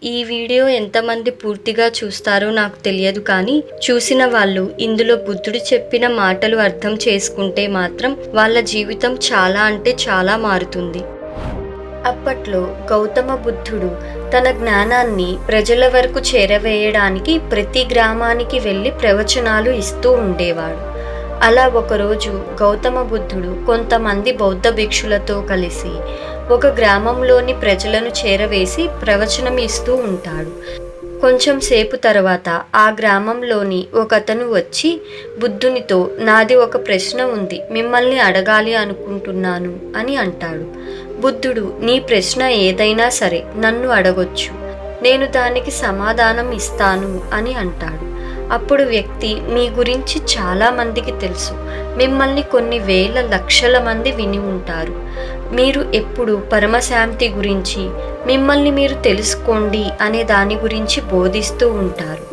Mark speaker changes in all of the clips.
Speaker 1: ఈ వీడియో ఎంతమంది పూర్తిగా చూస్తారో నాకు తెలియదు, కానీ చూసిన వాళ్ళు ఇందులో బుద్ధుడు చెప్పిన మాటలు అర్థం చేసుకుంటే మాత్రం వాళ్ళ జీవితం చాలా అంటే చాలా మారుతుంది. అప్పట్లో గౌతమ బుద్ధుడు తన జ్ఞానాన్ని ప్రజల వరకు చేరవేయడానికి ప్రతి గ్రామానికి వెళ్ళి ప్రవచనాలు ఇస్తూ ఉండేవాడు. అలా ఒకరోజు గౌతమ బుద్ధుడు కొంతమంది బౌద్ధ భిక్షులతో కలిసి ఒక గ్రామంలోని ప్రజలను చేరవేసి ప్రవచనం ఇస్తూ ఉంటాడు. కొంచెం సేపు తర్వాత ఆ గ్రామంలోని ఒకతను వచ్చి బుద్ధునితో, నాది ఒక ప్రశ్న ఉంది, మిమ్మల్ని అడగాలి అనుకుంటున్నాను అని అంటాడు. బుద్ధుడు, నీ ప్రశ్న ఏదైనా సరే నన్ను అడగొచ్చు, నేను దానికి సమాధానం ఇస్తాను అని అంటాడు. అప్పుడు వ్యక్తి, మీ గురించి చాలా మందికి తెలుసు, మిమ్మల్ని కొన్ని వేల లక్షల మంది విని ఉంటారు, మీరు ఎప్పుడు పరమశాంతి గురించి, మిమ్మల్ని మీరు తెలుసుకోండి అనే దాని గురించి బోధిస్తూ ఉంటారు.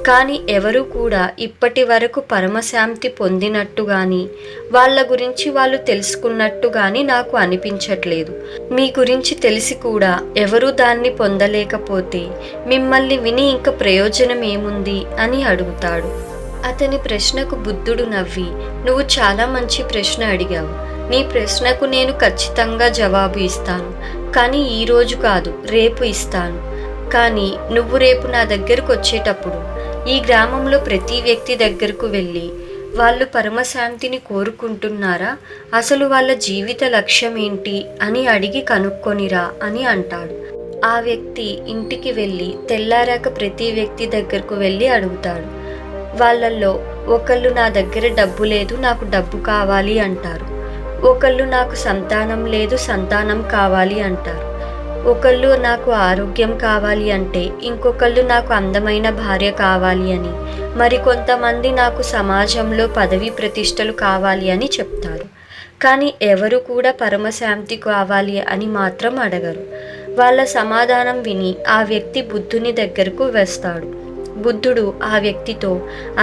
Speaker 1: కానీ ఎవరు కూడా ఇప్పటి వరకు పరమశాంతి పొందినట్టు కానీ వాళ్ళ గురించి వాళ్ళు తెలుసుకున్నట్టు కానీ నాకు అనిపించట్లేదు. మీ గురించి తెలిసి కూడా ఎవరు దాన్ని పొందలేకపోతే మిమ్మల్ని విని ఇంక ప్రయోజనం ఏముంది అని అడుగుతాడు. అతని ప్రశ్నకు బుద్ధుడు నవ్వి, నువ్వు చాలా మంచి ప్రశ్న అడిగావు, నీ ప్రశ్నకు నేను ఖచ్చితంగా జవాబు ఇస్తాను, కానీ ఈరోజు కాదు, రేపు ఇస్తాను. కానీ నువ్వు రేపు నా దగ్గరకు వచ్చేటప్పుడు ఈ గ్రామంలో ప్రతి వ్యక్తి దగ్గరకు వెళ్ళి, వాళ్ళు పరమశాంతిని కోరుకుంటున్నారా, అసలు వాళ్ళ జీవిత లక్ష్యం ఏంటి అని అడిగి కనుక్కొనిరా అని అంటాడు. ఆ వ్యక్తి ఇంటికి వెళ్ళి తెల్లారాక ప్రతి వ్యక్తి దగ్గరకు వెళ్ళి అడుగుతాడు. వాళ్ళల్లో ఒకళ్ళు నా దగ్గర డబ్బు లేదు, నాకు డబ్బు కావాలి అంటారు. ఒకళ్ళు నాకు సంతానం లేదు, సంతానం కావాలి అంటారు. ఒకళ్ళు నాకు ఆరోగ్యం కావాలి అంటే, ఇంకొకళ్ళు నాకు అందమైన భార్య కావాలి అని, మరికొంతమంది నాకు సమాజంలో పదవి ప్రతిష్టలు కావాలి అని చెప్తారు. కానీ ఎవరు కూడా పరమశాంతి కావాలి అని మాత్రం అడగరు. వాళ్ళ సమాధానం విని ఆ వ్యక్తి బుద్ధుని దగ్గరకు వస్తాడు. బుద్ధుడు ఆ వ్యక్తితో,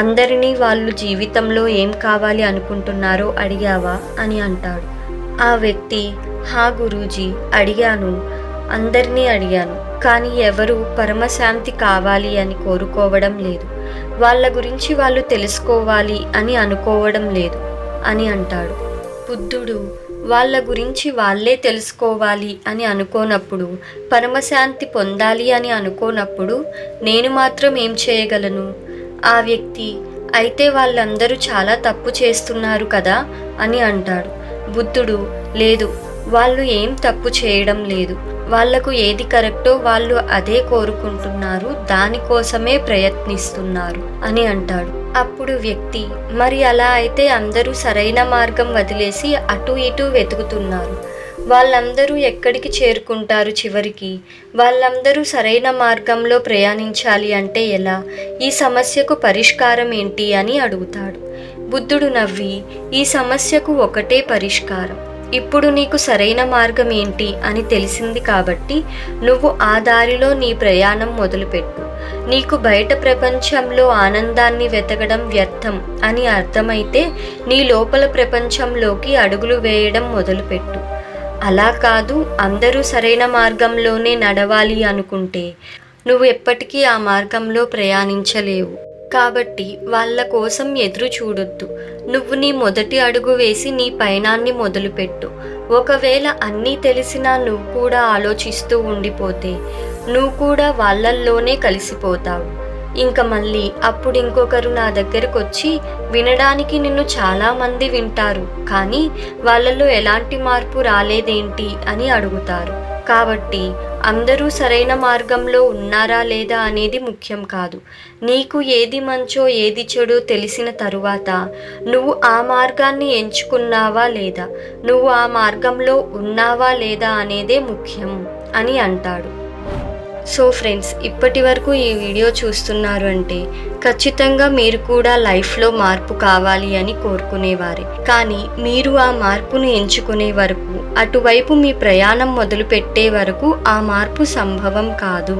Speaker 1: అందరినీ వాళ్ళు జీవితంలో ఏం కావాలి అనుకుంటున్నారో అడిగావా అని అంటాడు. ఆ వ్యక్తి, హా గురూజీ, అడిగాను, అందరినీ అడిగాను, కానీ ఎవరు పరమశాంతి కావాలి అని కోరుకోవడం లేదు, వాళ్ళ గురించి వాళ్ళు తెలుసుకోవాలి అని అనుకోవడం లేదు అని అంటాడు. బుద్ధుడు, వాళ్ళ గురించి వాళ్ళే తెలుసుకోవాలి అని అనుకోనప్పుడు, పరమశాంతి పొందాలి అని అనుకోనప్పుడు నేను మాత్రం ఏం చేయగలను? ఆ వ్యక్తి, అయితే వాళ్ళందరూ చాలా తప్పు చేస్తున్నారు కదా అని అంటాడు. బుద్ధుడు, లేదు, వాళ్ళు ఏం తప్పు చేయడం లేదు, వాళ్లకు ఏది కరెక్టో వాళ్ళు అదే కోరుకుంటున్నారు, దానికోసమే ప్రయత్నిస్తున్నారు అని అంటాడు. అప్పుడు వ్యక్తి, మరి అలా అయితే అందరూ సరైన మార్గం వదిలేసి అటు ఇటు వెతుకుతున్నారు, వాళ్ళందరూ ఎక్కడికి చేరుకుంటారు చివరికి? వాళ్ళందరూ సరైన మార్గంలో ప్రయాణించాలి అంటే ఎలా? ఈ సమస్యకు పరిష్కారం ఏంటి అని అడుగుతాడు. బుద్ధుడు నవ్వి, ఈ సమస్యకు ఒకటే పరిష్కారం, ఇప్పుడు నీకు సరైన మార్గం ఏంటి అని తెలిసింది కాబట్టి నువ్వు ఆ దారిలో నీ ప్రయాణం మొదలుపెట్టు. నీకు బయట ప్రపంచంలో ఆనందాన్ని వెతకడం వ్యర్థం అని అర్థమైతే నీ లోపల ప్రపంచంలోకి అడుగులు వేయడం మొదలుపెట్టు. అలా కాదు, అందరూ సరైన మార్గంలోనే నడవాలి అనుకుంటే నువ్వు ఎప్పటికీ ఆ మార్గంలో ప్రయాణించలేవు. కాబట్టి వాళ్ళ కోసం ఎదురు చూడొద్దు, నువ్వు నీ మొదటి అడుగు వేసి నీ పయనాన్ని మొదలుపెట్టు. ఒకవేళ అన్నీ తెలిసినా నువ్వు కూడా ఆలోచిస్తూ ఉండిపోతే నువ్వు కూడా వాళ్ళల్లోనే కలిసిపోతావు. ఇంక మళ్ళీ అప్పుడు ఇంకొకరు నా దగ్గరకు వచ్చి, వినడానికి నిన్ను చాలామంది వింటారు, కానీ వాళ్ళలో ఎలాంటి మార్పు రాలేదేంటి అని అడుగుతారు. కాబట్టి అందరూ సరైన మార్గంలో ఉన్నారా లేదా అనేది ముఖ్యం కాదు. నీకు ఏది మంచో ఏది చెడో తెలిసిన తరువాత నువ్వు ఆ మార్గాన్ని ఎంచుకున్నావా లేదా, నువ్వు ఆ మార్గంలో ఉన్నావా లేదా అనేదే ముఖ్యం అని అంటాడు. సో ఫ్రెండ్స్, ఇప్పటి వరకు ఈ వీడియో చూస్తున్నారు అంటే ఖచ్చితంగా మీరు కూడా లైఫ్లో మార్పు కావాలి అని కోరుకునేవారే. కానీ మీరు ఆ మార్పును ఎంచుకునే వరకు, అటువైపు మీ ప్రయాణం మొదలు పెట్టే వరకు ఆ మార్పు సంభవం కాదు.